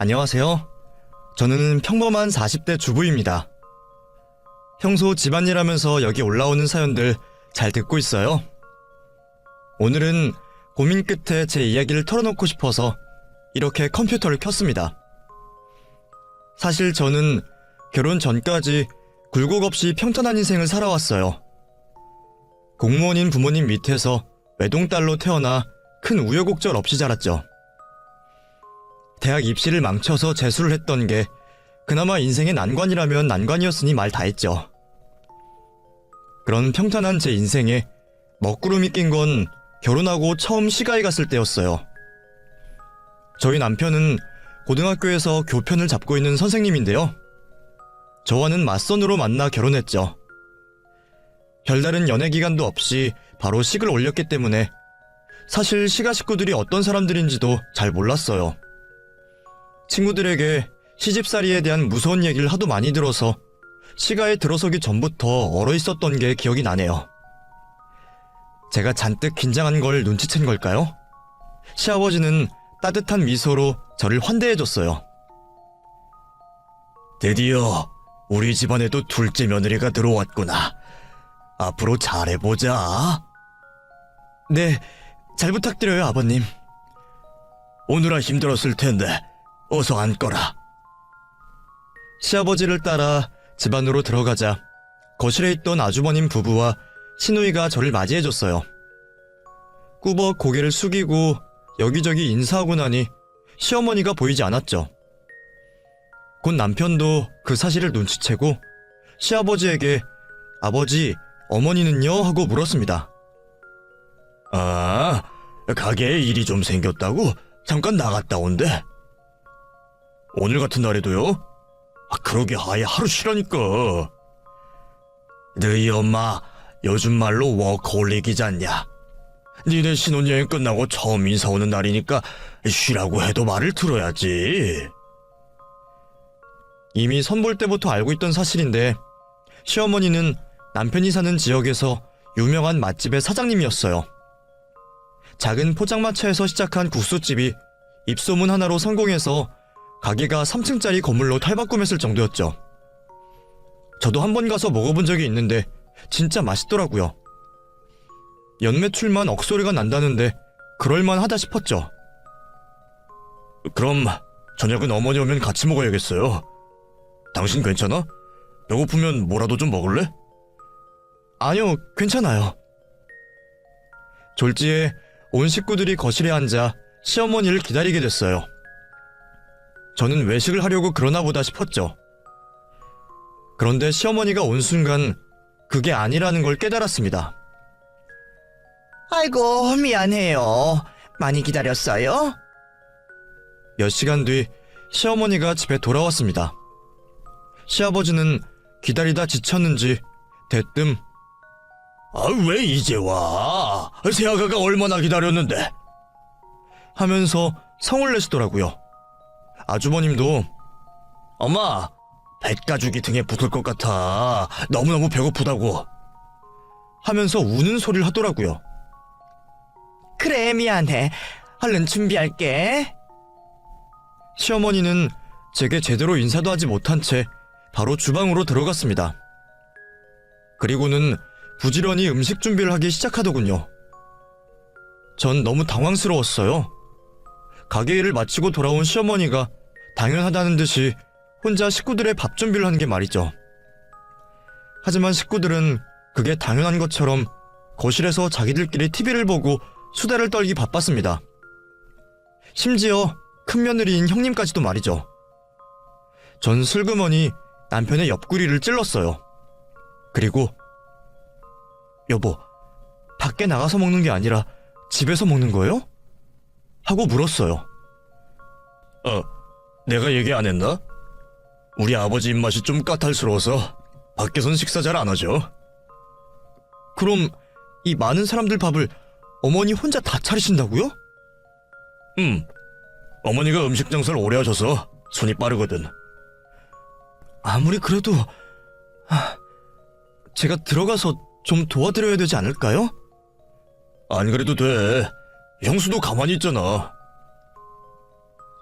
안녕하세요. 저는 평범한 40대 주부입니다. 평소 집안일 하면서 여기 올라오는 사연들 잘 듣고 있어요. 오늘은 고민 끝에 제 이야기를 털어놓고 싶어서 이렇게 컴퓨터를 켰습니다. 사실 저는 결혼 전까지 굴곡 없이 평탄한 인생을 살아왔어요. 공무원인 부모님 밑에서 외동딸로 태어나 큰 우여곡절 없이 자랐죠. 대학 입시를 망쳐서 재수를 했던 게 그나마 인생의 난관이라면 난관이었으니 말 다 했죠. 그런 평탄한 제 인생에 먹구름이 낀 건 결혼하고 처음 시가에 갔을 때였어요. 저희 남편은 고등학교에서 교편을 잡고 있는 선생님인데요. 저와는 맞선으로 만나 결혼했죠. 별다른 연애 기간도 없이 바로 식을 올렸기 때문에 사실 시가 식구들이 어떤 사람들인지도 잘 몰랐어요. 친구들에게 시집살이에 대한 무서운 얘기를 하도 많이 들어서 시가에 들어서기 전부터 얼어 있었던 게 기억이 나네요. 제가 잔뜩 긴장한 걸 눈치챈 걸까요? 시아버지는 따뜻한 미소로 저를 환대해줬어요. 드디어 우리 집안에도 둘째 며느리가 들어왔구나. 앞으로 잘해보자. 네, 잘 부탁드려요, 아버님. 오느라 힘들었을 텐데 어서 앉거라. 시아버지를 따라 집 안으로 들어가자 거실에 있던 아주버님 부부와 시누이가 저를 맞이해줬어요. 꾸벅 고개를 숙이고 여기저기 인사하고 나니 시어머니가 보이지 않았죠. 곧 남편도 그 사실을 눈치채고 시아버지에게 아버지, 어머니는요? 하고 물었습니다. 아, 가게에 일이 좀 생겼다고 잠깐 나갔다 온대. 오늘 같은 날에도요? 그러게 아예 하루 쉬라니까. 너희 엄마 요즘 말로 워커홀릭이잖냐. 니네 신혼여행 끝나고 처음 인사 오는 날이니까 쉬라고 해도 말을 들어야지. 이미 선볼 때부터 알고 있던 사실인데 시어머니는 남편이 사는 지역에서 유명한 맛집의 사장님이었어요. 작은 포장마차에서 시작한 국수집이 입소문 하나로 성공해서 가게가 3층짜리 건물로 탈바꿈했을 정도였죠. 저도 한 번 가서 먹어본 적이 있는데 진짜 맛있더라고요. 연매출만 억소리가 난다는데 그럴만하다 싶었죠. 그럼 저녁은 어머니 오면 같이 먹어야겠어요. 당신 괜찮아? 배고프면 뭐라도 좀 먹을래? 아니요, 괜찮아요. 졸지에 온 식구들이 거실에 앉아 시어머니를 기다리게 됐어요. 저는 외식을 하려고 그러나 보다 싶었죠. 그런데 시어머니가 온 순간 그게 아니라는 걸 깨달았습니다. 아이고, 미안해요. 많이 기다렸어요? 몇 시간 뒤 시어머니가 집에 돌아왔습니다. 시아버지는 기다리다 지쳤는지 대뜸 왜 이제 와? 새아가가 얼마나 기다렸는데? 하면서 성을 내시더라고요. 아주버님도 엄마, 뱃가죽이 등에 붙을 것 같아. 너무너무 배고프다고. 하면서 우는 소리를 하더라고요. 그래, 미안해. 얼른 준비할게. 시어머니는 제게 제대로 인사도 하지 못한 채 바로 주방으로 들어갔습니다. 그리고는 부지런히 음식 준비를 하기 시작하더군요. 전 너무 당황스러웠어요. 가게 일을 마치고 돌아온 시어머니가 당연하다는 듯이 혼자 식구들의 밥 준비를 한 게 말이죠. 하지만 식구들은 그게 당연한 것처럼 거실에서 자기들끼리 TV를 보고 수다를 떨기 바빴습니다. 심지어 큰며느리인 형님까지도 말이죠. 전 슬그머니 남편의 옆구리를 찔렀어요. 그리고 여보, 밖에 나가서 먹는 게 아니라 집에서 먹는 거예요? 하고 물었어요. 내가 얘기 안 했나? 우리 아버지 입맛이 좀 까탈스러워서 밖에선 식사 잘 안 하죠. 그럼 이 많은 사람들 밥을 어머니 혼자 다 차리신다고요? 어머니가 음식 장사를 오래 하셔서 손이 빠르거든. 아무리 그래도 제가 들어가서 좀 도와드려야 되지 않을까요? 안 그래도 돼. 형수도 가만히 있잖아.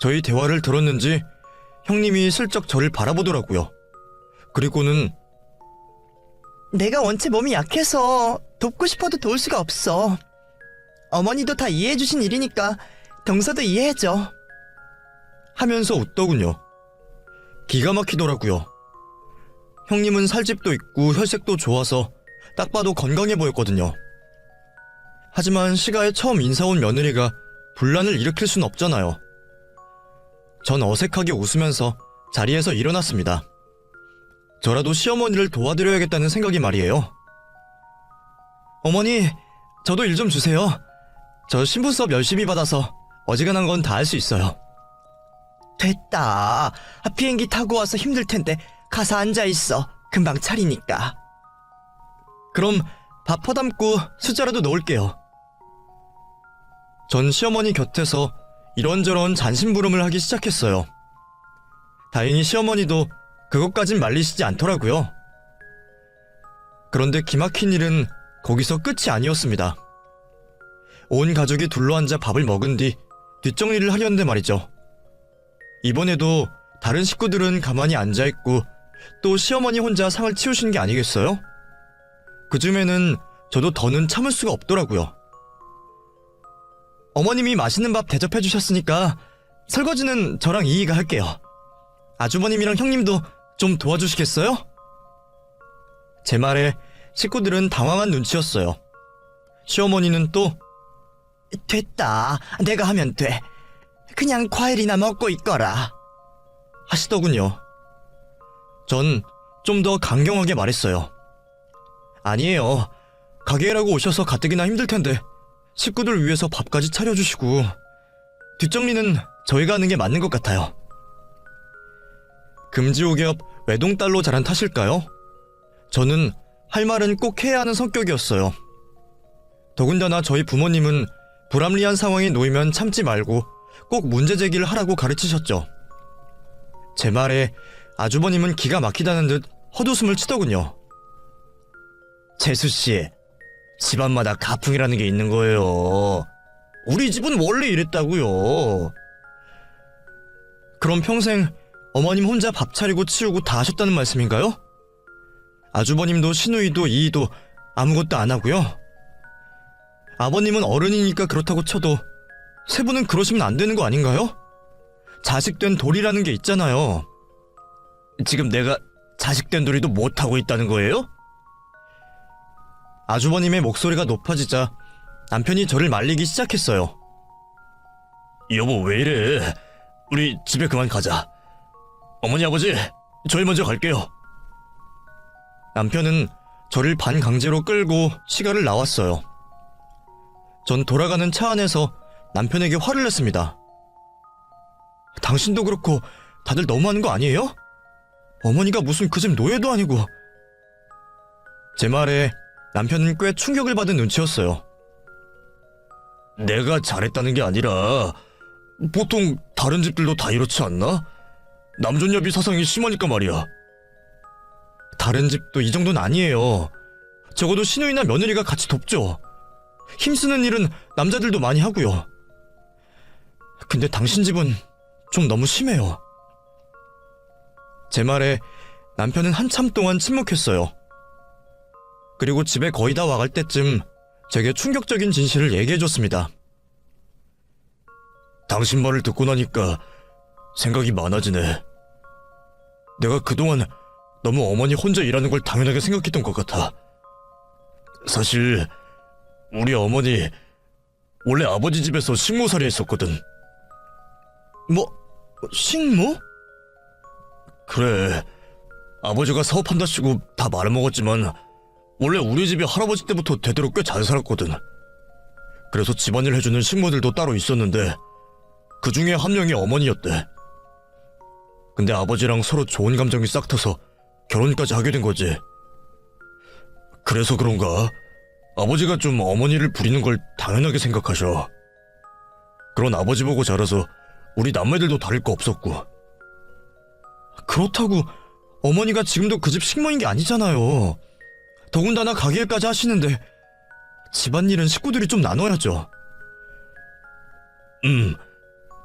저희 대화를 들었는지 형님이 슬쩍 저를 바라보더라고요. 그리고는 내가 원체 몸이 약해서 돕고 싶어도 도울 수가 없어. 어머니도 다 이해해주신 일이니까 동서도 이해해줘. 하면서 웃더군요. 기가 막히더라고요. 형님은 살집도 있고 혈색도 좋아서 딱 봐도 건강해 보였거든요. 하지만 시가에 처음 인사 온 며느리가 분란을 일으킬 순 없잖아요. 전 어색하게 웃으면서 자리에서 일어났습니다. 저라도 시어머니를 도와드려야겠다는 생각이 말이에요. 어머니, 저도 일 좀 주세요. 저 신부 수업 열심히 받아서 어지간한 건 다 할 수 있어요. 됐다. 비행기 타고 와서 힘들 텐데 가서 앉아있어. 금방 차리니까. 그럼 밥 퍼담고 숫자라도 넣을게요. 전 시어머니 곁에서 이런저런 잔심부름을 하기 시작했어요. 다행히 시어머니도 그것까진 말리시지 않더라고요. 그런데 기막힌 일은 거기서 끝이 아니었습니다. 온 가족이 둘러앉아 밥을 먹은 뒤 뒷정리를 하려는데 말이죠. 이번에도 다른 식구들은 가만히 앉아있고 또 시어머니 혼자 상을 치우신 게 아니겠어요? 그쯤에는 저도 더는 참을 수가 없더라고요. 어머님이 맛있는 밥 대접해 주셨으니까 설거지는 저랑 이이가 할게요. 아주버님이랑 형님도 좀 도와주시겠어요? 제 말에 식구들은 당황한 눈치였어요. 시어머니는 또 됐다. 내가 하면 돼. 그냥 과일이나 먹고 있거라. 하시더군요. 전 좀 더 강경하게 말했어요. 아니에요. 가게라고 오셔서 가뜩이나 힘들 텐데 식구들 위해서 밥까지 차려주시고 뒷정리는 저희가 하는 게 맞는 것 같아요. 금지옥엽 외동딸로 자란 탓일까요? 저는 할 말은 꼭 해야 하는 성격이었어요. 더군다나 저희 부모님은 불합리한 상황에 놓이면 참지 말고 꼭 문제 제기를 하라고 가르치셨죠. 제 말에 아주버님은 기가 막히다는 듯 헛웃음을 치더군요. 재수씨, 집안마다 가풍이라는 게 있는 거예요. 우리 집은 원래 이랬다고요. 그럼 평생 어머님 혼자 밥 차리고 치우고 다 하셨다는 말씀인가요? 아주버님도 시누이도 이이도 아무것도 안 하고요? 아버님은 어른이니까 그렇다고 쳐도 세 분은 그러시면 안 되는 거 아닌가요? 자식된 도리라는 게 있잖아요. 지금 내가 자식된 도리도 못하고 있다는 거예요? 아주버님의 목소리가 높아지자 남편이 저를 말리기 시작했어요. 여보, 왜 이래? 우리 집에 그만 가자. 어머니, 아버지, 저희 먼저 갈게요. 남편은 저를 반강제로 끌고 시가를 나왔어요. 전 돌아가는 차 안에서 남편에게 화를 냈습니다. 당신도 그렇고 다들 너무하는 거 아니에요? 어머니가 무슨 그 집 노예도 아니고. 제 말에 남편은 꽤 충격을 받은 눈치였어요. 내가 잘했다는 게 아니라 보통 다른 집들도 다 이렇지 않나? 남존여비 사상이 심하니까 말이야. 다른 집도 이 정도는 아니에요. 적어도 시누이나 며느리가 같이 돕죠. 힘쓰는 일은 남자들도 많이 하고요. 근데 당신 집은 좀 너무 심해요. 제 말에 남편은 한참 동안 침묵했어요. 그리고 집에 거의 다 와갈 때쯤 제게 충격적인 진실을 얘기해줬습니다. 당신 말을 듣고 나니까 생각이 많아지네. 내가 그동안 너무 어머니 혼자 일하는 걸 당연하게 생각했던 것 같아. 사실 우리 어머니 원래 아버지 집에서 식모살이 했었거든. 뭐? 식모? 그래. 아버지가 사업한다시고 다 말아먹었지만 원래 우리 집이 할아버지 때부터 대대로 꽤 잘 살았거든. 그래서 집안일 해주는 식모들도 따로 있었는데 그 중에 한 명이 어머니였대. 근데 아버지랑 서로 좋은 감정이 싹 트서 결혼까지 하게 된 거지. 그래서 그런가? 아버지가 좀 어머니를 부리는 걸 당연하게 생각하셔. 그런 아버지 보고 자라서 우리 남매들도 다를 거 없었고. 그렇다고 어머니가 지금도 그 집 식모인 게 아니잖아요. 더군다나 가게일까지 하시는데 집안일은 식구들이 좀 나눠야죠.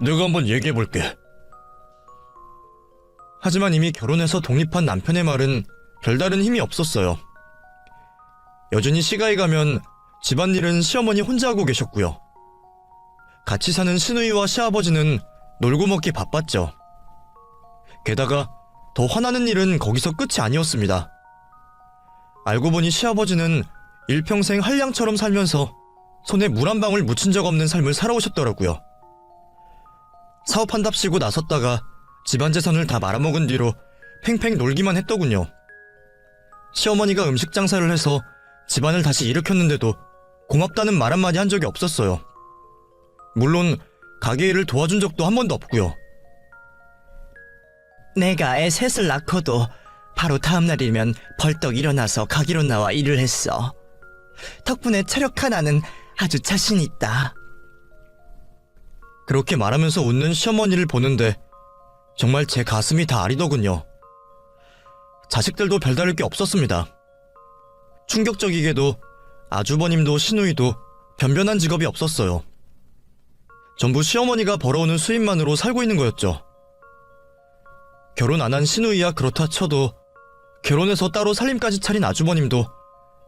내가 한번 얘기해볼게. 하지만 이미 결혼해서 독립한 남편의 말은 별다른 힘이 없었어요. 여전히 시가에 가면 집안일은 시어머니 혼자 하고 계셨고요. 같이 사는 시누이와 시아버지는 놀고 먹기 바빴죠. 게다가 더 화나는 일은 거기서 끝이 아니었습니다. 알고 보니 시아버지는 일평생 한량처럼 살면서 손에 물 한 방울 묻힌 적 없는 삶을 살아오셨더라고요. 사업한답시고 나섰다가 집안 재산을 다 말아먹은 뒤로 팽팽 놀기만 했더군요. 시어머니가 음식 장사를 해서 집안을 다시 일으켰는데도 고맙다는 말 한마디 한 적이 없었어요. 물론 가게 일을 도와준 적도 한 번도 없고요. 내가 애 셋을 낳고도 바로 다음날이면 벌떡 일어나서 가게로 나와 일을 했어. 덕분에 체력 하나는 아주 자신 있다. 그렇게 말하면서 웃는 시어머니를 보는데 정말 제 가슴이 다 아리더군요. 자식들도 별다를 게 없었습니다. 충격적이게도 아주버님도 시누이도 변변한 직업이 없었어요. 전부 시어머니가 벌어오는 수입만으로 살고 있는 거였죠. 결혼 안 한 시누이야 그렇다 쳐도 결혼해서 따로 살림까지 차린 아주버님도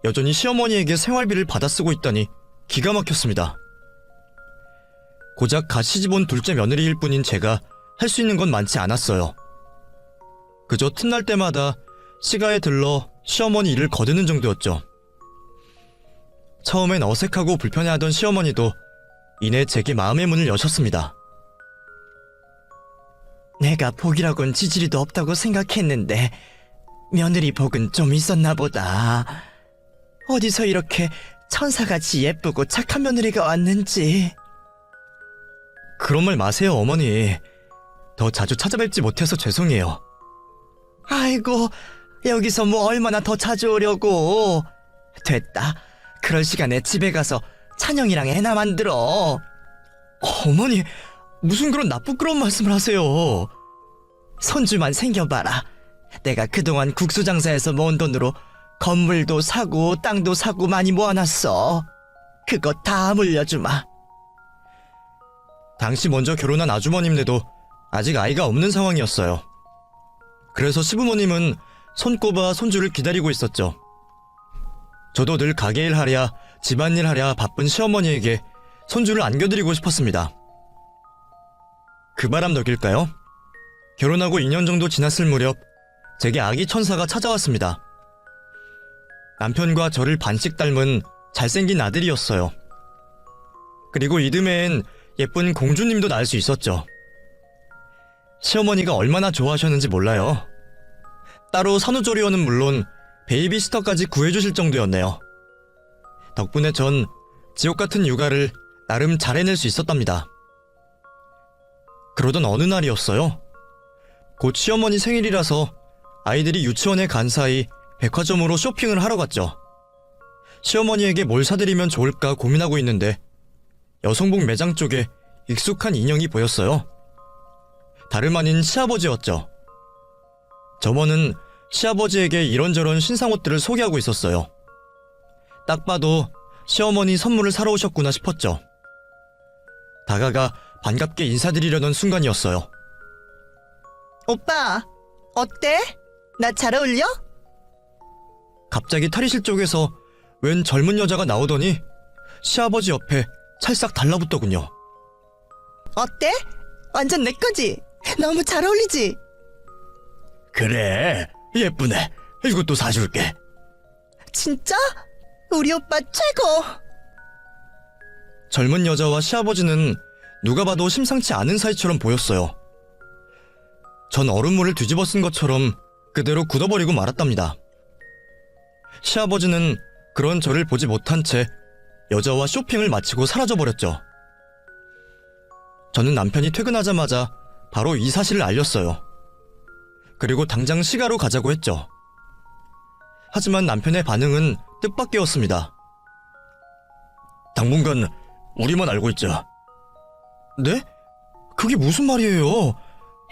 여전히 시어머니에게 생활비를 받아 쓰고 있다니 기가 막혔습니다. 고작 갓 시집온 둘째 며느리일 뿐인 제가 할 수 있는 건 많지 않았어요. 그저 틈날 때마다 시가에 들러 시어머니 일을 거드는 정도였죠. 처음엔 어색하고 불편해하던 시어머니도 이내 제게 마음의 문을 여셨습니다. 내가 복이라곤 지지리도 없다고 생각했는데 며느리 복은 좀 있었나 보다. 어디서 이렇게 천사같이 예쁘고 착한 며느리가 왔는지. 그런 말 마세요, 어머니. 더 자주 찾아뵙지 못해서 죄송해요. 아이고, 여기서 뭐 얼마나 더 자주 오려고. 됐다. 그럴 시간에 집에 가서 찬영이랑 애나 만들어. 어머니, 무슨 그런 나쁘끄러운 말씀을 하세요. 손주만 생겨봐라. 내가 그동안 국수 장사해서 모은 돈으로 건물도 사고 땅도 사고 많이 모아놨어. 그거 다 물려주마. 당시 먼저 결혼한 아주머님네도 아직 아이가 없는 상황이었어요. 그래서 시부모님은 손꼽아 손주를 기다리고 있었죠. 저도 늘 가게일 하랴 집안일 하랴 바쁜 시어머니에게 손주를 안겨드리고 싶었습니다. 그 바람 덕일까요? 결혼하고 2년 정도 지났을 무렵 제게 아기 천사가 찾아왔습니다. 남편과 저를 반씩 닮은 잘생긴 아들이었어요. 그리고 이듬해엔 예쁜 공주님도 낳을 수 있었죠. 시어머니가 얼마나 좋아하셨는지 몰라요. 따로 산후조리원은 물론 베이비시터까지 구해주실 정도였네요. 덕분에 전 지옥 같은 육아를 나름 잘 해낼 수 있었답니다. 그러던 어느 날이었어요. 곧 시어머니 생일이라서 아이들이 유치원에 간 사이 백화점으로 쇼핑을 하러 갔죠. 시어머니에게 뭘 사드리면 좋을까 고민하고 있는데 여성복 매장 쪽에 익숙한 인형이 보였어요. 다름 아닌 시아버지였죠. 점원은 시아버지에게 이런저런 신상옷들을 소개하고 있었어요. 딱 봐도 시어머니 선물을 사러 오셨구나 싶었죠. 다가가 반갑게 인사드리려던 순간이었어요. 오빠, 어때? 나 잘 어울려? 갑자기 탈의실 쪽에서 웬 젊은 여자가 나오더니 시아버지 옆에 찰싹 달라붙더군요. 어때? 완전 내 거지? 너무 잘 어울리지? 그래, 예쁘네. 이것도 사줄게. 진짜? 우리 오빠 최고! 젊은 여자와 시아버지는 누가 봐도 심상치 않은 사이처럼 보였어요. 전 얼음물을 뒤집어 쓴 것처럼 그대로 굳어버리고 말았답니다. 시아버지는 그런 저를 보지 못한 채 여자와 쇼핑을 마치고 사라져버렸죠. 저는 남편이 퇴근하자마자 바로 이 사실을 알렸어요. 그리고 당장 시가로 가자고 했죠. 하지만 남편의 반응은 뜻밖이었습니다. 당분간 우리만 알고 있자. 네? 그게 무슨 말이에요?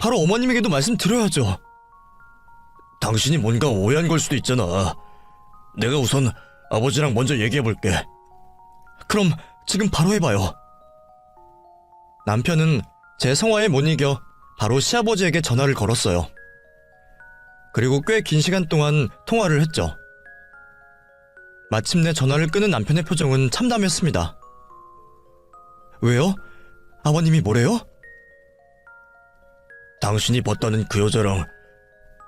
바로 어머님에게도 말씀드려야죠. 당신이 뭔가 오해한 걸 수도 있잖아. 내가 우선 아버지랑 먼저 얘기해볼게. 그럼 지금 바로 해봐요. 남편은 제 성화에 못 이겨 바로 시아버지에게 전화를 걸었어요. 그리고 꽤 긴 시간 동안 통화를 했죠. 마침내 전화를 끊은 남편의 표정은 참담했습니다. 왜요? 아버님이 뭐래요? 당신이 봤다는 그 여자랑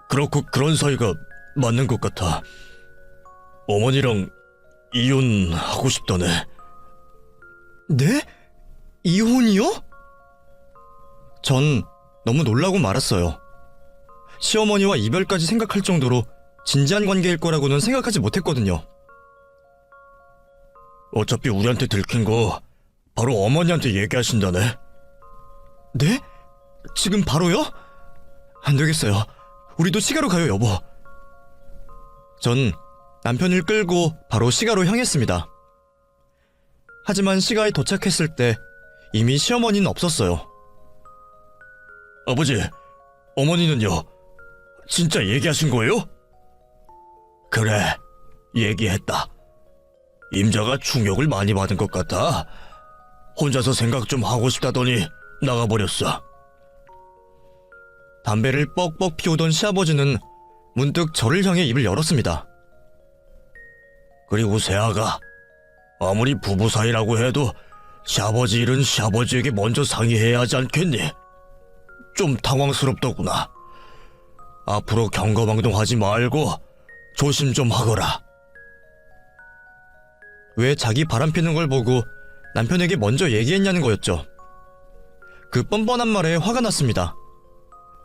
그렇고 그런 사이가 맞는 것 같아. 어머니랑 이혼하고 싶다네. 네? 이혼이요? 전 너무 놀라고 말았어요. 시어머니와 이별까지 생각할 정도로 진지한 관계일 거라고는 생각하지 못했거든요. 어차피 우리한테 들킨 거 바로 어머니한테 얘기하신다네. 네? 지금 바로요? 안 되겠어요. 우리도 시가로 가요, 여보. 전 남편을 끌고 바로 시가로 향했습니다. 하지만 시가에 도착했을 때 이미 시어머니는 없었어요. 아버지, 어머니는요? 진짜 얘기하신 거예요? 그래, 얘기했다. 임자가 충격을 많이 받은 것 같아. 혼자서 생각 좀 하고 싶다더니 나가버렸어. 담배를 뻑뻑 피우던 시아버지는 문득 저를 향해 입을 열었습니다. 그리고 새아가, 아무리 부부 사이라고 해도 시아버지 일은 시아버지에게 먼저 상의해야 하지 않겠니? 좀 당황스럽더구나. 앞으로 경거망동하지 말고 조심 좀 하거라. 왜 자기 바람피는 걸 보고 남편에게 먼저 얘기했냐는 거였죠. 그 뻔뻔한 말에 화가 났습니다.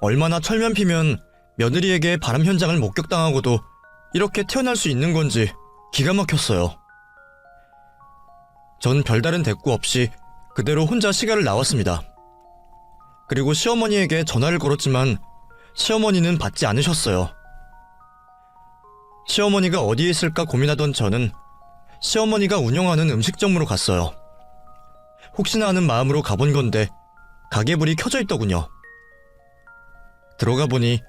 얼마나 철면 피면 며느리에게 바람 현장을 목격당하고도 이렇게 태어날 수 있는 건지 기가 막혔어요. 전 별다른 대꾸 없이 그대로 혼자 시가를 나왔습니다. 그리고 시어머니에게 전화를 걸었지만 시어머니는 받지 않으셨어요. 시어머니가 어디에 있을까 고민하던 저는 시어머니가 운영하는 음식점으로 갔어요. 혹시나 하는 마음으로 가본 건데 가게불이 켜져 있더군요. 들어가 보니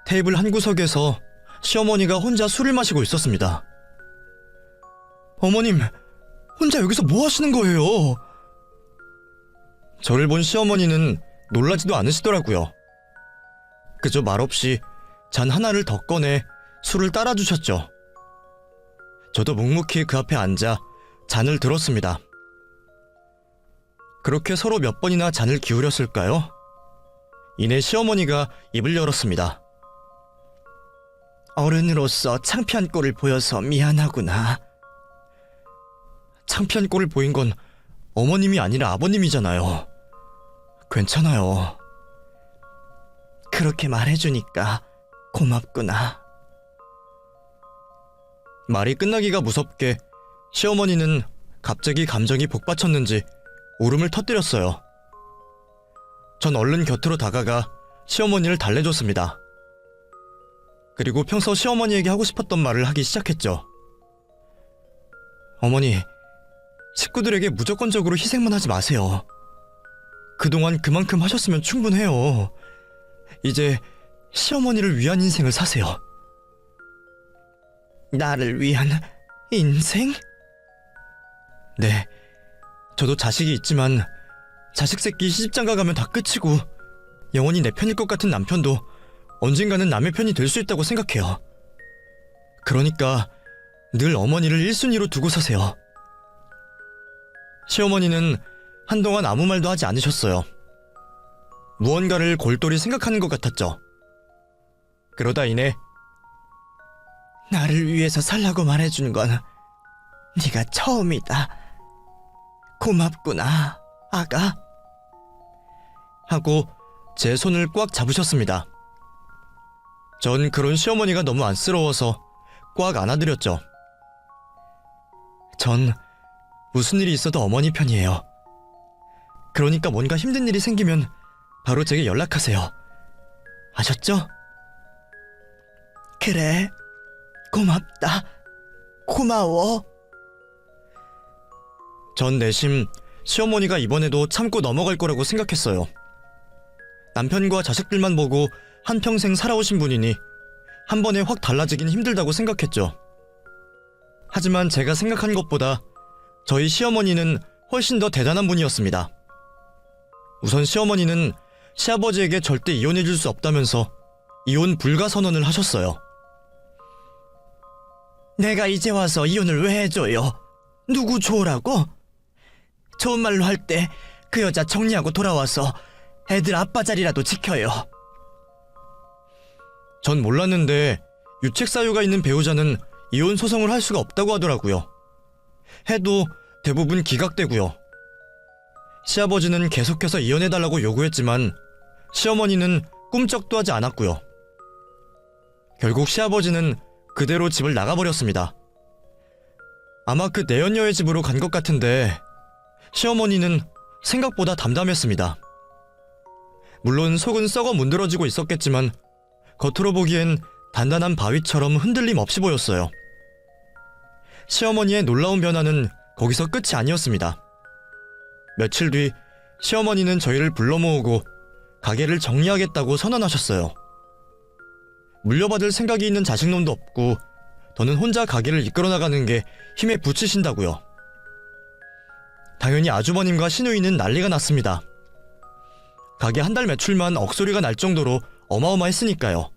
테이블 한 구석에서 시어머니가 혼자 술을 마시고 있었습니다. 어머님, 혼자 여기서 뭐 하시는 거예요? 저를 본 시어머니는 놀라지도 않으시더라고요. 그저 말없이 잔 하나를 더 꺼내 술을 따라주셨죠. 저도 묵묵히 그 앞에 앉아 잔을 들었습니다. 그렇게 서로 몇 번이나 잔을 기울였을까요? 이내 시어머니가 입을 열었습니다. 어른으로서 창피한 꼴을 보여서 미안하구나. 창피한 꼴을 보인 건 어머님이 아니라 아버님이잖아요. 괜찮아요. 그렇게 말해주니까 고맙구나. 말이 끝나기가 무섭게 시어머니는 갑자기 감정이 복받쳤는지 울음을 터뜨렸어요. 전 얼른 곁으로 다가가 시어머니를 달래줬습니다. 그리고 평소 시어머니에게 하고 싶었던 말을 하기 시작했죠. 어머니, 식구들에게 무조건적으로 희생만 하지 마세요. 그동안 그만큼 하셨으면 충분해요. 이제 시어머니를 위한 인생을 사세요. 나를 위한 인생? 네, 저도 자식이 있지만 자식 새끼 시집장가 가면 다 끝이고 영원히 내 편일 것 같은 남편도 언젠가는 남의 편이 될 수 있다고 생각해요. 그러니까 늘 어머니를 1순위로 두고 사세요. 시어머니는 한동안 아무 말도 하지 않으셨어요. 무언가를 골똘히 생각하는 것 같았죠. 그러다 이내 나를 위해서 살라고 말해준 건 네가 처음이다. 고맙구나, 아가. 하고 제 손을 꽉 잡으셨습니다. 전 그런 시어머니가 너무 안쓰러워서 꽉 안아드렸죠. 전 무슨 일이 있어도 어머니 편이에요. 그러니까 뭔가 힘든 일이 생기면 바로 제게 연락하세요. 아셨죠? 그래, 고맙다. 고마워. 전 내심 시어머니가 이번에도 참고 넘어갈 거라고 생각했어요. 남편과 자식들만 보고 한평생 살아오신 분이니 한 번에 확 달라지긴 힘들다고 생각했죠. 하지만 제가 생각한 것보다 저희 시어머니는 훨씬 더 대단한 분이었습니다. 우선 시어머니는 시아버지에게 절대 이혼해줄 수 없다면서 이혼 불가 선언을 하셨어요. 내가 이제 와서 이혼을 왜 해줘요? 누구 좋으라고? 좋은 말로 할 때 그 여자 정리하고 돌아와서 애들 아빠 자리라도 지켜요. 전 몰랐는데 유책 사유가 있는 배우자는 이혼 소송을 할 수가 없다고 하더라고요. 해도 대부분 기각되고요. 시아버지는 계속해서 이혼해달라고 요구했지만 시어머니는 꿈쩍도 하지 않았고요. 결국 시아버지는 그대로 집을 나가버렸습니다. 아마 그 내연녀의 집으로 간 것 같은데 시어머니는 생각보다 담담했습니다. 물론 속은 썩어 문드러지고 있었겠지만 겉으로 보기엔 단단한 바위처럼 흔들림 없이 보였어요. 시어머니의 놀라운 변화는 거기서 끝이 아니었습니다. 며칠 뒤 시어머니는 저희를 불러 모으고 가게를 정리하겠다고 선언하셨어요. 물려받을 생각이 있는 자식놈도 없고 더는 혼자 가게를 이끌어 나가는 게 힘에 부치신다고요. 당연히 아주버님과 시누이는 난리가 났습니다. 가게 한 달 매출만 억소리가 날 정도로 어마어마했으니까요.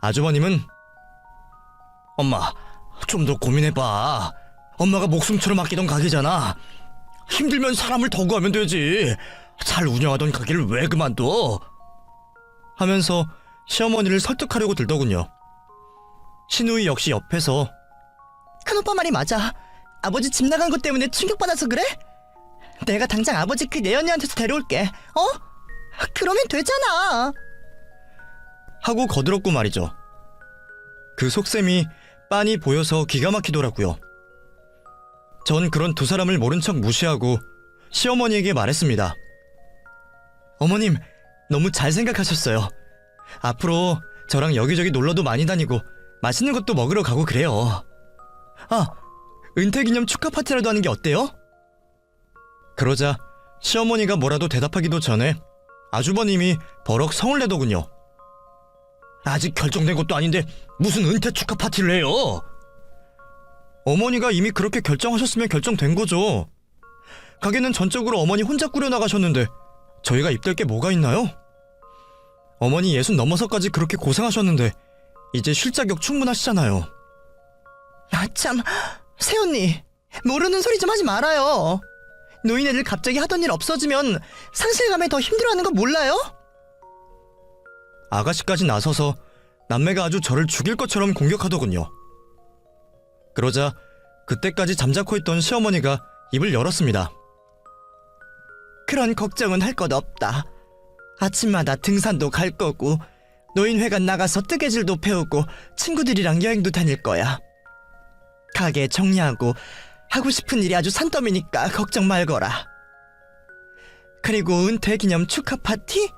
아주버님은 엄마, 좀 더 고민해봐. 엄마가 목숨처럼 아끼던 가게잖아. 힘들면 사람을 더 구하면 되지. 잘 운영하던 가게를 왜 그만둬? 하면서 시어머니를 설득하려고 들더군요. 시누이 역시 옆에서 큰오빠 말이 맞아. 아버지 집 나간 것 때문에 충격받아서 그래? 내가 당장 아버지 그 내연녀한테서 데려올게. 그러면 되잖아. 하고 거들었고 말이죠. 그 속셈이 빤히 보여서 기가 막히더라고요. 전 그런 두 사람을 모른 척 무시하고 시어머니에게 말했습니다. 어머님, 너무 잘 생각하셨어요. 앞으로 저랑 여기저기 놀러도 많이 다니고 맛있는 것도 먹으러 가고 그래요. 은퇴기념 축하 파티라도 하는 게 어때요? 그러자 시어머니가 뭐라도 대답하기도 전에 아주버님이 버럭 성을 내더군요. 아직 결정된 것도 아닌데 무슨 은퇴 축하 파티를 해요? 어머니가 이미 그렇게 결정하셨으면 결정된 거죠. 가게는 전적으로 어머니 혼자 꾸려나가셨는데 저희가 입댈 게 뭐가 있나요? 어머니 60 넘어서까지 그렇게 고생하셨는데 이제 쉴 자격 충분하시잖아요. 참, 새언니, 모르는 소리 좀 하지 말아요. 노인네들 갑자기 하던 일 없어지면 상실감에 더 힘들어하는 거 몰라요? 아가씨까지 나서서 남매가 아주 저를 죽일 것처럼 공격하더군요. 그러자 그때까지 잠자코 있던 시어머니가 입을 열었습니다. 그런 걱정은 할 것 없다. 아침마다 등산도 갈 거고 노인회관 나가서 뜨개질도 배우고 친구들이랑 여행도 다닐 거야. 가게 정리하고 하고 싶은 일이 아주 산더미니까 걱정 말거라. 그리고 은퇴 기념 축하 파티?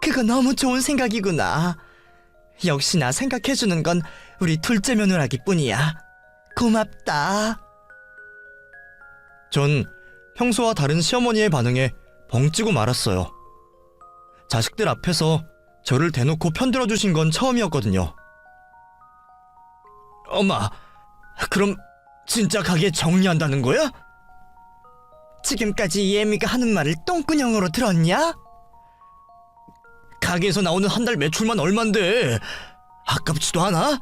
그거 너무 좋은 생각이구나. 역시나 생각해주는 건 우리 둘째 며느라기 뿐이야. 고맙다. 전 평소와 다른 시어머니의 반응에 벙찌고 말았어요. 자식들 앞에서 저를 대놓고 편들어 주신 건 처음이었거든요. 엄마, 그럼 진짜 가게 정리한다는 거야? 지금까지 예미가 하는 말을 똥구녕으로 들었냐? 가게에서 나오는 한 달 매출만 얼만데 아깝지도 않아?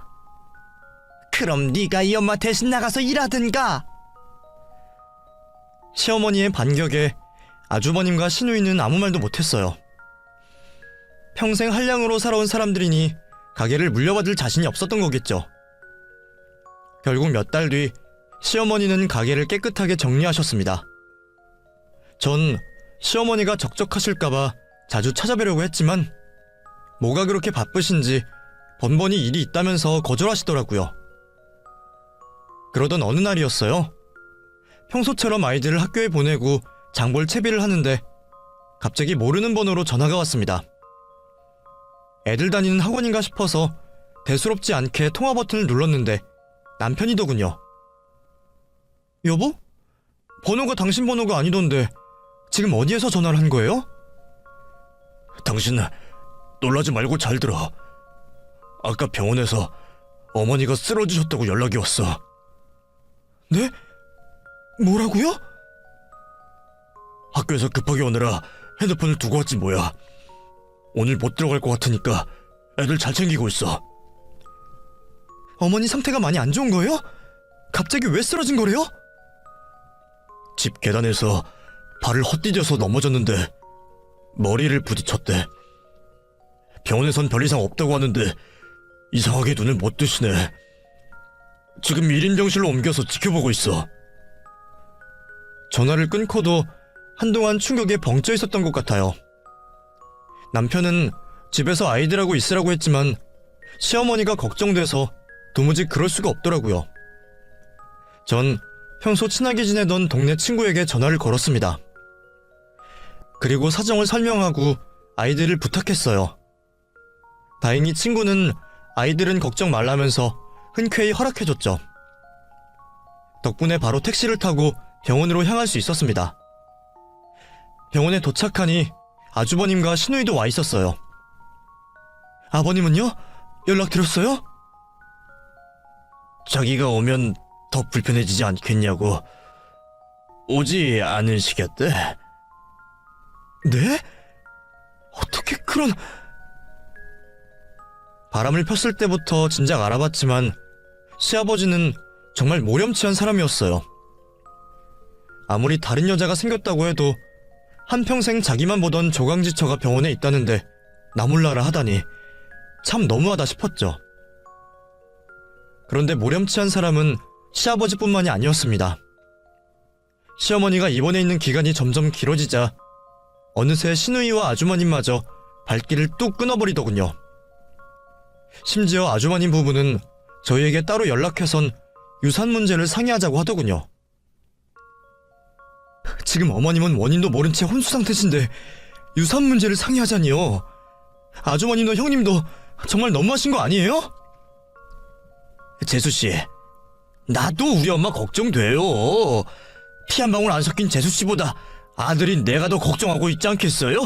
그럼 네가 이 엄마 대신 나가서 일하든가. 시어머니의 반격에 아주버님과 시누이는 아무 말도 못했어요. 평생 한량으로 살아온 사람들이니 가게를 물려받을 자신이 없었던 거겠죠. 결국 몇 달 뒤 시어머니는 가게를 깨끗하게 정리하셨습니다. 전 시어머니가 적적하실까봐 자주 찾아뵈려고 했지만 뭐가 그렇게 바쁘신지 번번이 일이 있다면서 거절하시더라고요. 그러던 어느 날이었어요. 평소처럼 아이들을 학교에 보내고 장볼 채비를 하는데 갑자기 모르는 번호로 전화가 왔습니다. 애들 다니는 학원인가 싶어서 대수롭지 않게 통화 버튼을 눌렀는데 남편이더군요. 여보? 번호가 당신 번호가 아니던데 지금 어디에서 전화를 한 거예요? 당신 놀라지 말고 잘 들어. 아까 병원에서 어머니가 쓰러지셨다고 연락이 왔어. 네? 뭐라고요? 학교에서 급하게 오느라 핸드폰을 두고 왔지 뭐야. 오늘 못 들어갈 것 같으니까 애들 잘 챙기고 있어. 어머니 상태가 많이 안 좋은 거예요? 갑자기 왜 쓰러진 거래요? 집 계단에서 발을 헛디뎌서 넘어졌는데 머리를 부딪혔대. 병원에선 별 이상 없다고 하는데 이상하게 눈을 못 뜨시네. 지금 1인 병실로 옮겨서 지켜보고 있어. 전화를 끊고도 한동안 충격에 벙쪄 있었던 것 같아요. 남편은 집에서 아이들하고 있으라고 했지만 시어머니가 걱정돼서 도무지 그럴 수가 없더라고요. 전 평소 친하게 지내던 동네 친구에게 전화를 걸었습니다. 그리고 사정을 설명하고 아이들을 부탁했어요. 다행히 친구는 아이들은 걱정 말라면서 흔쾌히 허락해줬죠. 덕분에 바로 택시를 타고 병원으로 향할 수 있었습니다. 병원에 도착하니 아주버님과 시누이도 와 있었어요. 아버님은요? 연락드렸어요? 자기가 오면 더 불편해지지 않겠냐고. 오지 않으시겠대? 네? 어떻게 그런... 바람을 폈을 때부터 진작 알아봤지만 시아버지는 정말 모렴치한 사람이었어요. 아무리 다른 여자가 생겼다고 해도 한평생 자기만 보던 조강지처가 병원에 있다는데 나몰라라 하다니 참 너무하다 싶었죠. 그런데 모렴치한 사람은 시아버지뿐만이 아니었습니다. 시어머니가 입원해 있는 기간이 점점 길어지자 어느새 시누이와 아주머님마저 발길을 뚝 끊어버리더군요. 심지어 아주머님 부부는 저희에게 따로 연락해선 유산 문제를 상의하자고 하더군요. 지금 어머님은 원인도 모른 채 혼수 상태신데 유산 문제를 상의하자니요. 아주머님도 형님도 정말 너무하신 거 아니에요? 재수씨, 나도 우리 엄마 걱정돼요. 피 한 방울 안 섞인 재수씨보다 아들인 내가 더 걱정하고 있지 않겠어요?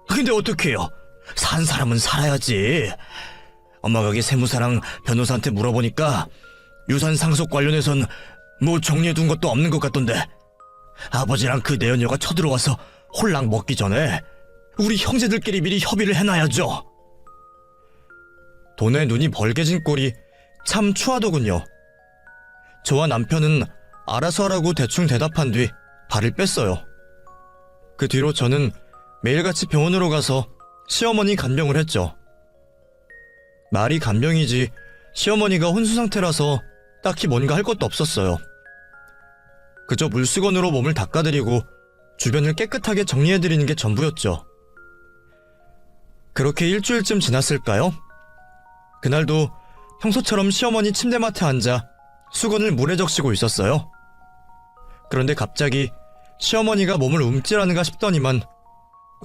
근데 어떡해요? 산 사람은 살아야지. 엄마가 그 세무사랑 변호사한테 물어보니까 유산 상속 관련해선 뭐 정리해둔 것도 없는 것 같던데, 아버지랑 그 내연녀가 쳐들어와서 홀랑 먹기 전에 우리 형제들끼리 미리 협의를 해놔야죠. 돈에 눈이 벌게진 꼴이 참 추하더군요. 저와 남편은 알아서 하라고 대충 대답한 뒤 발을 뺐어요. 그 뒤로 저는 매일같이 병원으로 가서 시어머니 간병을 했죠. 말이 간병이지 시어머니가 혼수 상태라서 딱히 뭔가 할 것도 없었어요. 그저 물수건으로 몸을 닦아드리고 주변을 깨끗하게 정리해드리는 게 전부였죠. 그렇게 일주일쯤 지났을까요? 그날도 평소처럼 시어머니 침대맡에 앉아 수건을 물에 적시고 있었어요. 그런데 갑자기 시어머니가 몸을 움찔하는가 싶더니만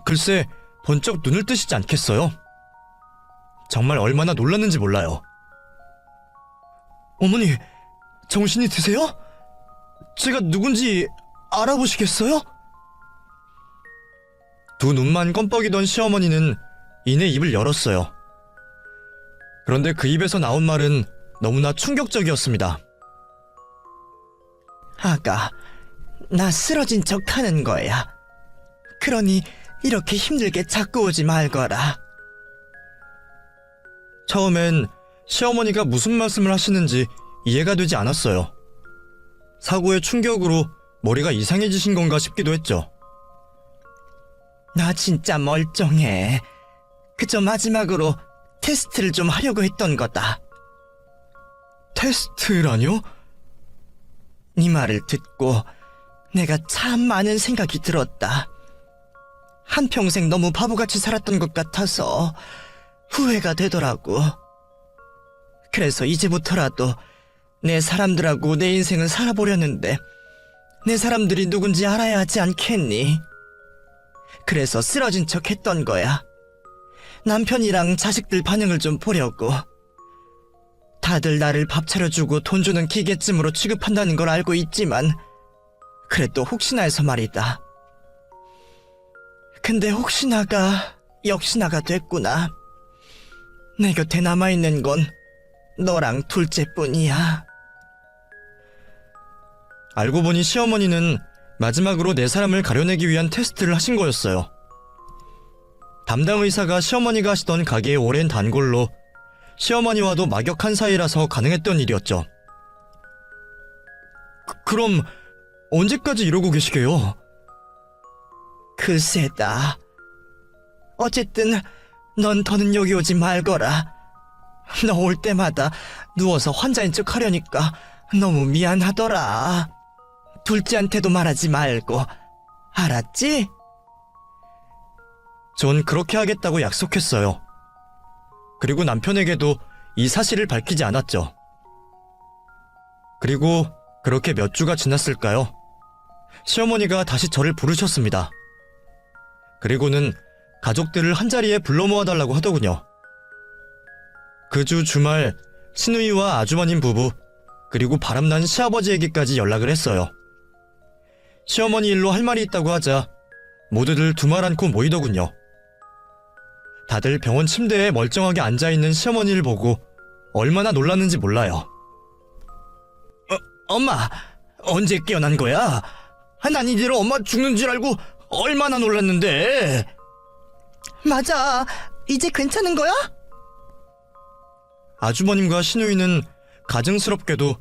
글쎄 번쩍 눈을 뜨시지 않겠어요? 정말 얼마나 놀랐는지 몰라요. 어머니, 정신이 드세요? 제가 누군지 알아보시겠어요? 두 눈만 껌뻑이던 시어머니는 이내 입을 열었어요. 그런데 그 입에서 나온 말은 너무나 충격적이었습니다. 아가, 나 쓰러진 척 하는 거야. 그러니 이렇게 힘들게 자꾸 오지 말거라. 처음엔 시어머니가 무슨 말씀을 하시는지 이해가 되지 않았어요. 사고의 충격으로 머리가 이상해지신 건가 싶기도 했죠. 나 진짜 멀쩡해. 그저 마지막으로 테스트를 좀 하려고 했던 거다. 테스트라뇨? 네 말을 듣고 내가 참 많은 생각이 들었다. 한평생 너무 바보같이 살았던 것 같아서 후회가 되더라고. 그래서 이제부터라도 내 사람들하고 내 인생을 살아보려는데 내 사람들이 누군지 알아야 하지 않겠니? 그래서 쓰러진 척 했던 거야. 남편이랑 자식들 반응을 좀 보려고. 다들 나를 밥 차려주고 돈 주는 기계쯤으로 취급한다는 걸 알고 있지만 그래도 혹시나 해서 말이다. 근데 혹시나가 역시나가 됐구나. 내 곁에 남아있는 건 너랑 둘째뿐이야. 알고 보니 시어머니는 마지막으로 네 사람을 가려내기 위한 테스트를 하신 거였어요. 담당 의사가 시어머니가 하시던 가게의 오랜 단골로 시어머니와도 막역한 사이라서 가능했던 일이었죠. 그럼 언제까지 이러고 계시게요? 글쎄다. 어쨌든 넌 더는 여기 오지 말거라. 너 올 때마다 누워서 환자인 척 하려니까 너무 미안하더라. 둘째한테도 말하지 말고, 알았지? 전 그렇게 하겠다고 약속했어요. 그리고 남편에게도 이 사실을 밝히지 않았죠. 그리고 그렇게 몇 주가 지났을까요? 시어머니가 다시 저를 부르셨습니다. 그리고는 가족들을 한자리에 불러 모아달라고 하더군요. 그 주 주말 시누이와 아주머님 부부 그리고 바람난 시아버지에게까지 연락을 했어요. 시어머니 일로 할 말이 있다고 하자 모두들 두말 않고 모이더군요. 다들 병원 침대에 멀쩡하게 앉아있는 시어머니를 보고 얼마나 놀랐는지 몰라요. 엄마, 언제 깨어난 거야? 난 이대로 엄마 죽는 줄 알고 얼마나 놀랐는데. 맞아, 이제 괜찮은 거야? 아주머님과 시누이는 가증스럽게도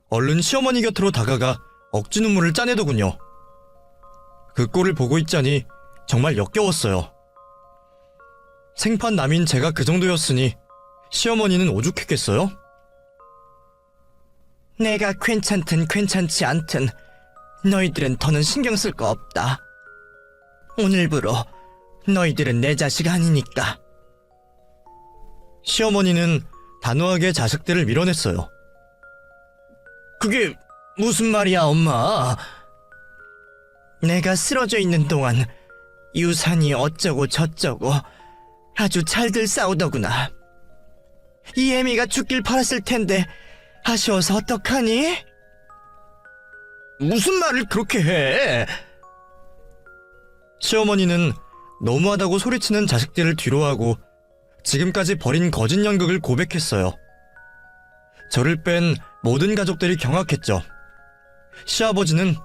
얼른 시어머니 곁으로 다가가 억지 눈물을 짜내더군요. 그 꼴을 보고 있자니 정말 역겨웠어요. 생판 남인 제가 그 정도였으니 시어머니는 오죽했겠어요? 내가 괜찮든 괜찮지 않든 너희들은 더는 신경 쓸 거 없다. 오늘부로 너희들은 내 자식 아니니까. 시어머니는 단호하게 자식들을 밀어냈어요. 그게 무슨 말이야, 엄마? 내가 쓰러져 있는 동안 유산이 어쩌고 저쩌고 아주 잘들 싸우더구나. 이 애미가 죽길 바랐을 텐데 아쉬워서 어떡하니? 무슨 말을 그렇게 해? 시어머니는 너무하다고 소리치는 자식들을 뒤로하고 지금까지 벌인 거짓 연극을 고백했어요. 저를 뺀 모든 가족들이 경악했죠. 시아버지는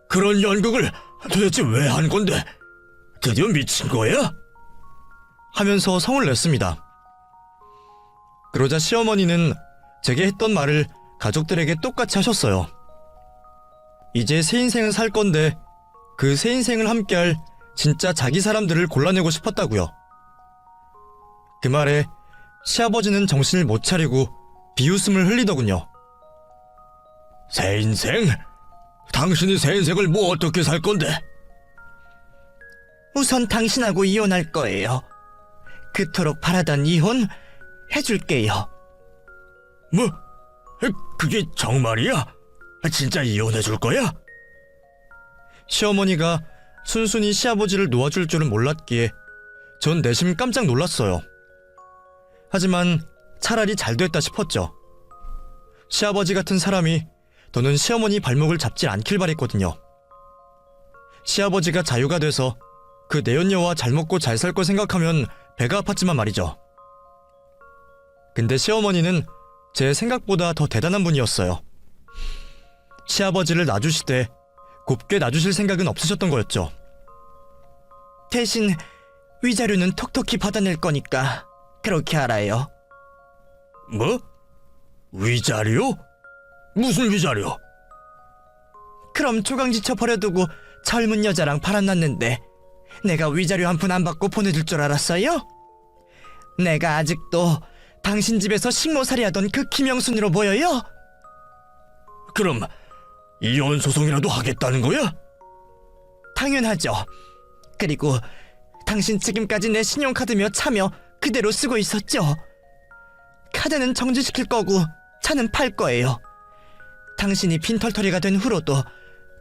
그런 연극을 도대체 왜 한 건데? 드디어 미친 거야? 하면서 성을 냈습니다. 그러자 시어머니는 제게 했던 말을 가족들에게 똑같이 하셨어요. 이제 새 인생을 살 건데 그 새 인생을 함께할 진짜 자기 사람들을 골라내고 싶었다고요. 그 말에 시아버지는 정신을 못 차리고 비웃음을 흘리더군요. 새 인생? 당신이 새 인생을 뭐 어떻게 살 건데? 우선 당신하고 이혼할 거예요. 그토록 바라던 이혼 해줄게요. 뭐? 그게 정말이야? 진짜 이혼해 줄 거야? 시어머니가 순순히 시아버지를 놓아줄 줄은 몰랐기에 전 내심 깜짝 놀랐어요. 하지만 차라리 잘 됐다 싶었죠. 시아버지 같은 사람이 더는 시어머니 발목을 잡질 않길 바랬거든요. 시아버지가 자유가 돼서 그 내연녀와 잘 먹고 잘 살 거 생각하면 배가 아팠지만 말이죠. 근데 시어머니는 제 생각보다 더 대단한 분이었어요. 시아버지를 놔주시되 곱게 놔주실 생각은 없으셨던 거였죠. 대신 위자료는 톡톡히 받아낼 거니까 그렇게 알아요. 뭐? 위자료? 무슨 위자료? 그럼 조강지쳐 버려두고 젊은 여자랑 바람났는데 내가 위자료 한 푼 안 받고 보내줄 줄 알았어요? 내가 아직도 당신 집에서 식모살이 하던 그 김영순으로 보여요? 그럼 이혼 소송이라도 하겠다는 거야? 당연하죠. 그리고 당신 지금까지 내 신용카드며 차며 그대로 쓰고 있었죠. 카드는 정지시킬 거고 차는 팔 거예요. 당신이 빈털터리가 된 후로도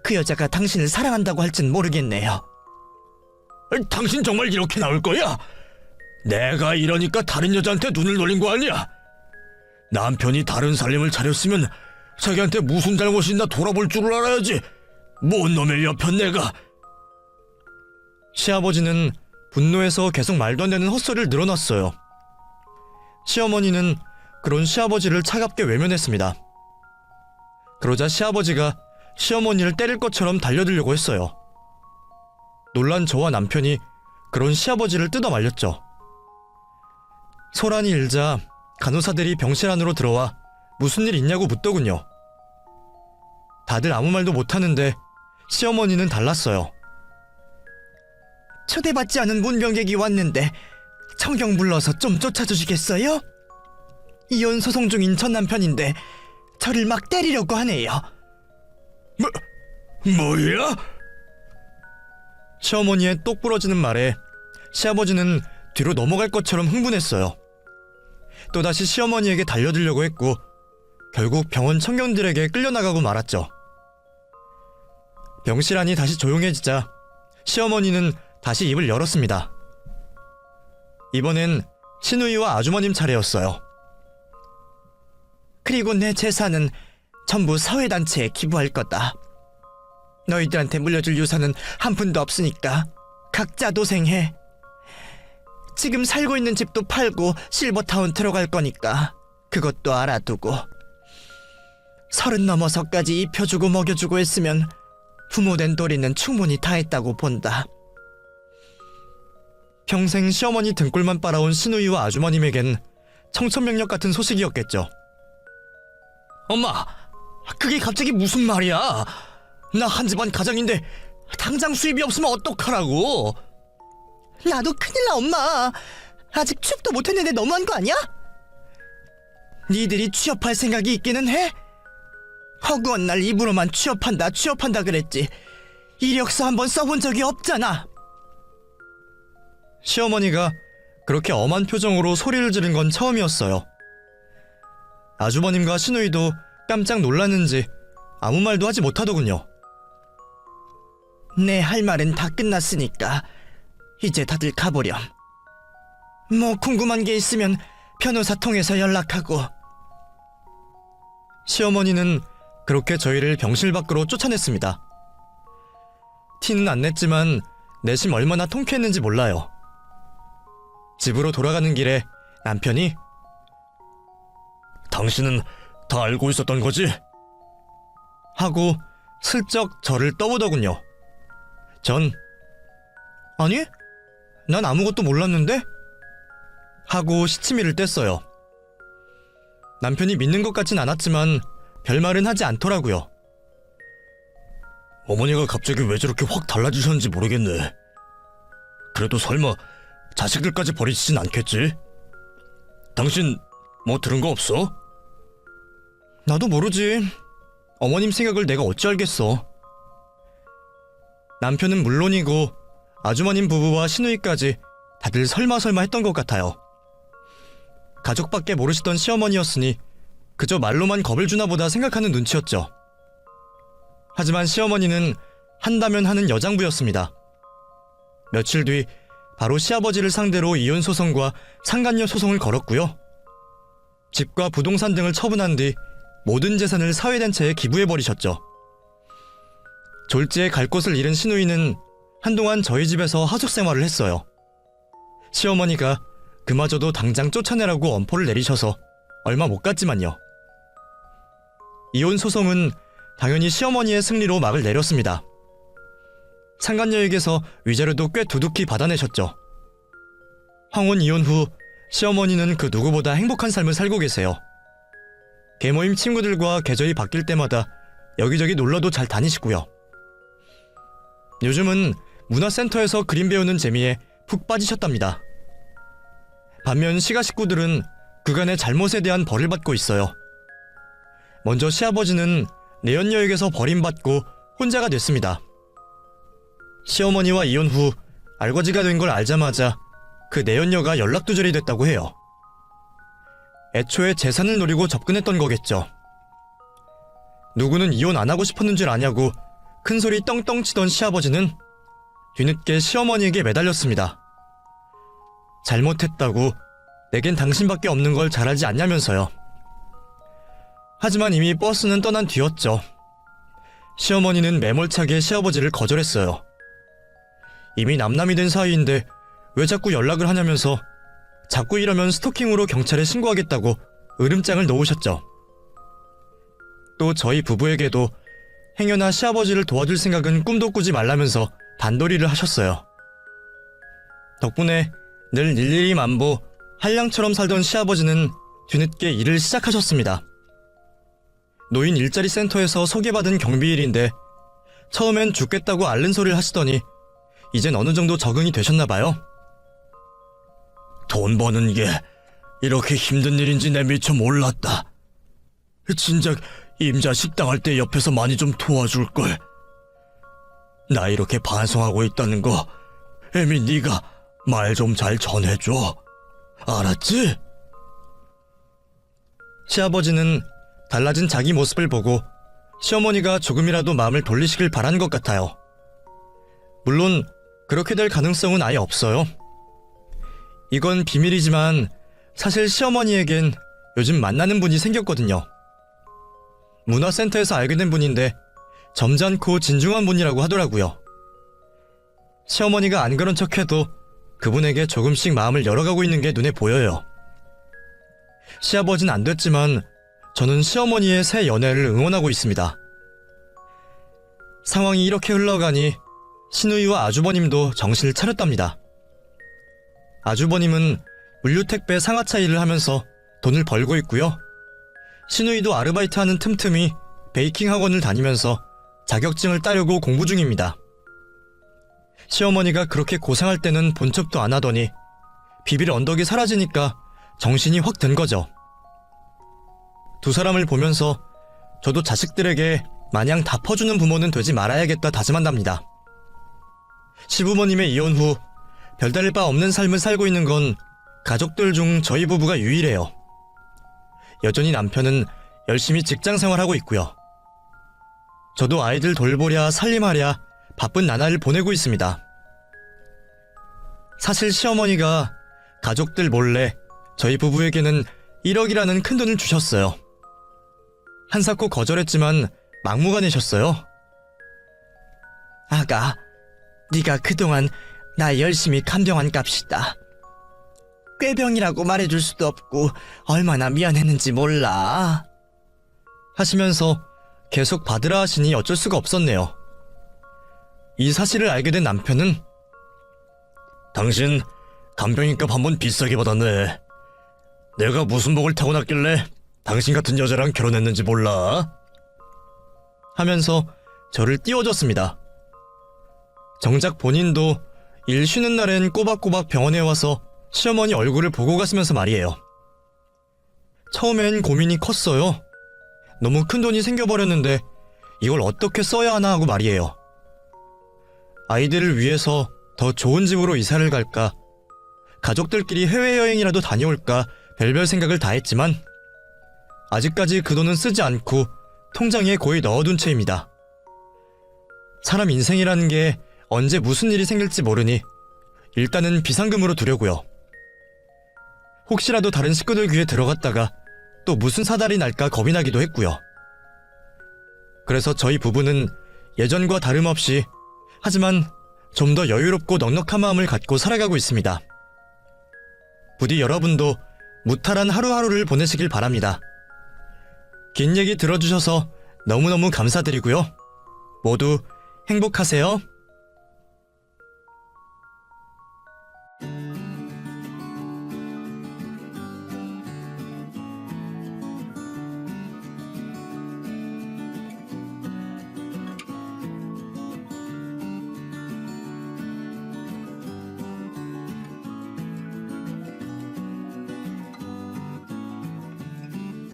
그 여자가 당신을 사랑한다고 할진 모르겠네요. 당신 정말 이렇게 나올 거야? 내가 이러니까 다른 여자한테 눈을 돌린 거 아니야? 남편이 다른 살림을 차렸으면 자기한테 무슨 잘못이 있나 돌아볼 줄을 알아야지. 뭔 놈의 옆편 내가. 시아버지는 분노해서 계속 말도 안 되는 헛소리를 늘어놨어요. 시어머니는 그런 시아버지를 차갑게 외면했습니다. 그러자 시아버지가 시어머니를 때릴 것처럼 달려들려고 했어요. 놀란 저와 남편이 그런 시아버지를 뜯어 말렸죠. 소란이 일자 간호사들이 병실 안으로 들어와 무슨 일 있냐고 묻더군요. 다들 아무 말도 못하는데 시어머니는 달랐어요. 초대받지 않은 문병객이 왔는데 청경 불러서 좀 쫓아주시겠어요? 이혼 소송 중인 전 남편인데 저를 막 때리려고 하네요. 뭐야? 시어머니의 똑 부러지는 말에 시아버지는 뒤로 넘어갈 것처럼 흥분했어요. 또다시 시어머니에게 달려들려고 했고 결국 병원 청경들에게 끌려나가고 말았죠. 병실 안이 다시 조용해지자 시어머니는 다시 입을 열었습니다. 이번엔 시누이와 아주머님 차례였어요. 그리고 내 재산은 전부 사회단체에 기부할 거다. 너희들한테 물려줄 유산은 한 푼도 없으니까 각자 도생해. 지금 살고 있는 집도 팔고 실버타운 들어갈 거니까 그것도 알아두고. 30 넘어서까지 입혀주고 먹여주고 했으면 부모된 도리는 충분히 다 했다고 본다. 평생 시어머니 등골만 빨아온 시누이와 아주머님에겐 청천벽력 같은 소식이었겠죠. 엄마, 그게 갑자기 무슨 말이야? 나 한 집안 가장인데 당장 수입이 없으면 어떡하라고? 나도 큰일 나, 엄마. 아직 취업도 못했는데 너무한 거 아니야? 니들이 취업할 생각이 있기는 해? 허구한 날 입으로만 취업한다 그랬지. 이력서 한번 써본 적이 없잖아. 시어머니가 그렇게 엄한 표정으로 소리를 지른 건 처음이었어요. 아주버님과 시누이도 깜짝 놀랐는지 아무 말도 하지 못하더군요. 내 할 말은 다 끝났으니까 이제 다들 가보렴. 뭐 궁금한 게 있으면 변호사 통해서 연락하고. 시어머니는 그렇게 저희를 병실 밖으로 쫓아냈습니다. 티는 안 냈지만 내심 얼마나 통쾌했는지 몰라요. 집으로 돌아가는 길에 남편이 당신은 다 알고 있었던 거지? 하고 슬쩍 저를 떠보더군요. 전 아니, 난 아무것도 몰랐는데? 하고 시치미를 뗐어요. 남편이 믿는 것 같진 않았지만 별말은 하지 않더라고요. 어머니가 갑자기 왜 저렇게 확 달라지셨는지 모르겠네. 그래도 설마 자식들까지 버리시진 않겠지? 당신 뭐 들은 거 없어? 나도 모르지. 어머님 생각을 내가 어찌 알겠어. 남편은 물론이고 아주머님 부부와 시누이까지 다들 설마 했던 것 같아요. 가족밖에 모르시던 시어머니였으니 그저 말로만 겁을 주나 보다 생각하는 눈치였죠. 하지만 시어머니는 한다면 하는 여장부였습니다. 며칠 뒤 바로 시아버지를 상대로 이혼 소송과 상간녀 소송을 걸었고요. 집과 부동산 등을 처분한 뒤 모든 재산을 사회단체에 기부해버리셨죠. 졸지에 갈 곳을 잃은 시누이는 한동안 저희 집에서 하숙 생활을 했어요. 시어머니가 그마저도 당장 쫓아내라고 엄포를 내리셔서 얼마 못 갔지만요. 이혼 소송은 당연히 시어머니의 승리로 막을 내렸습니다. 상간녀에게서 위자료도 꽤 두둑히 받아내셨죠. 황혼 이혼 후 시어머니는 그 누구보다 행복한 삶을 살고 계세요. 계모임 친구들과 계절이 바뀔 때마다 여기저기 놀러도 잘 다니시고요. 요즘은 문화센터에서 그림 배우는 재미에 푹 빠지셨답니다. 반면 시가 식구들은 그간의 잘못에 대한 벌을 받고 있어요. 먼저 시아버지는 내연녀에게서 버림받고 혼자가 됐습니다. 시어머니와 이혼 후 알거지가 된 걸 알자마자 그 내연녀가 연락두절이 됐다고 해요. 애초에 재산을 노리고 접근했던 거겠죠. 누구는 이혼 안 하고 싶었는 줄 아냐고 큰소리 떵떵 치던 시아버지는 뒤늦게 시어머니에게 매달렸습니다. 잘못했다고 내겐 당신밖에 없는 걸 잘 알지 않냐면서요. 하지만 이미 버스는 떠난 뒤였죠. 시어머니는 매몰차게 시아버지를 거절했어요. 이미 남남이 된 사이인데 왜 자꾸 연락을 하냐면서 자꾸 이러면 스토킹으로 경찰에 신고하겠다고 으름장을 놓으셨죠. 또 저희 부부에게도 행여나 시아버지를 도와줄 생각은 꿈도 꾸지 말라면서 단도리를 하셨어요. 덕분에 늘 일일이 만보 한량처럼 살던 시아버지는 뒤늦게 일을 시작하셨습니다. 노인 일자리 센터에서 소개받은 경비일인데 처음엔 죽겠다고 앓는 소리를 하시더니 이젠 어느 정도 적응이 되셨나봐요. 돈 버는 게 이렇게 힘든 일인지 내 미처 몰랐다. 진작 임자 식당 할 때 옆에서 많이 좀 도와줄걸. 나 이렇게 반성하고 있다는 거 애미 네가 말 좀 잘 전해줘. 알았지? 시아버지는 달라진 자기 모습을 보고 시어머니가 조금이라도 마음을 돌리시길 바란 것 같아요. 물론 그렇게 될 가능성은 아예 없어요. 이건 비밀이지만 사실 시어머니에겐 요즘 만나는 분이 생겼거든요. 문화센터에서 알게 된 분인데 점잖고 진중한 분이라고 하더라고요. 시어머니가 안 그런 척해도 그분에게 조금씩 마음을 열어가고 있는 게 눈에 보여요. 시아버지는 안 됐지만 저는 시어머니의 새 연애를 응원하고 있습니다. 상황이 이렇게 흘러가니 시누이와 아주버님도 정신을 차렸답니다. 아주버님은 물류택배 상하차 일을 하면서 돈을 벌고 있고요. 시누이도 아르바이트하는 틈틈이 베이킹 학원을 다니면서 자격증을 따려고 공부 중입니다. 시어머니가 그렇게 고생할 때는 본 척도 안 하더니 비빌 언덕이 사라지니까 정신이 확 든 거죠. 두 사람을 보면서 저도 자식들에게 마냥 다 퍼주는 부모는 되지 말아야겠다 다짐한답니다. 시부모님의 이혼 후 별다를 바 없는 삶을 살고 있는 건 가족들 중 저희 부부가 유일해요. 여전히 남편은 열심히 직장 생활하고 있고요. 저도 아이들 돌보랴 살림하랴 바쁜 나날을 보내고 있습니다. 사실 시어머니가 가족들 몰래 저희 부부에게는 1억이라는 큰 돈을 주셨어요. 한사코 거절했지만 막무가내셨어요. 아가, 네가 그동안 나 열심히 간병한 값이다. 꾀병이라고 말해줄 수도 없고 얼마나 미안했는지 몰라. 하시면서 계속 받으라 하시니 어쩔 수가 없었네요. 이 사실을 알게 된 남편은 당신 간병인값 한 번 비싸게 받았네. 내가 무슨 복을 타고났길래 당신 같은 여자랑 결혼했는지 몰라? 하면서 저를 띄워줬습니다. 정작 본인도 일 쉬는 날엔 꼬박꼬박 병원에 와서 시어머니 얼굴을 보고 갔으면서 말이에요. 처음엔 고민이 컸어요. 너무 큰 돈이 생겨버렸는데 이걸 어떻게 써야 하나 하고 말이에요. 아이들을 위해서 더 좋은 집으로 이사를 갈까, 가족들끼리 해외여행이라도 다녀올까 별별 생각을 다 했지만 아직까지 그 돈은 쓰지 않고 통장에 고이 넣어둔 채입니다. 사람 인생이라는 게 언제 무슨 일이 생길지 모르니 일단은 비상금으로 두려고요. 혹시라도 다른 식구들 귀에 들어갔다가 또 무슨 사달이 날까 겁이 나기도 했고요. 그래서 저희 부부는 예전과 다름없이 하지만 좀 더 여유롭고 넉넉한 마음을 갖고 살아가고 있습니다. 부디 여러분도 무탈한 하루하루를 보내시길 바랍니다. 긴 얘기 들어주셔서 너무너무 감사드리고요. 모두 행복하세요.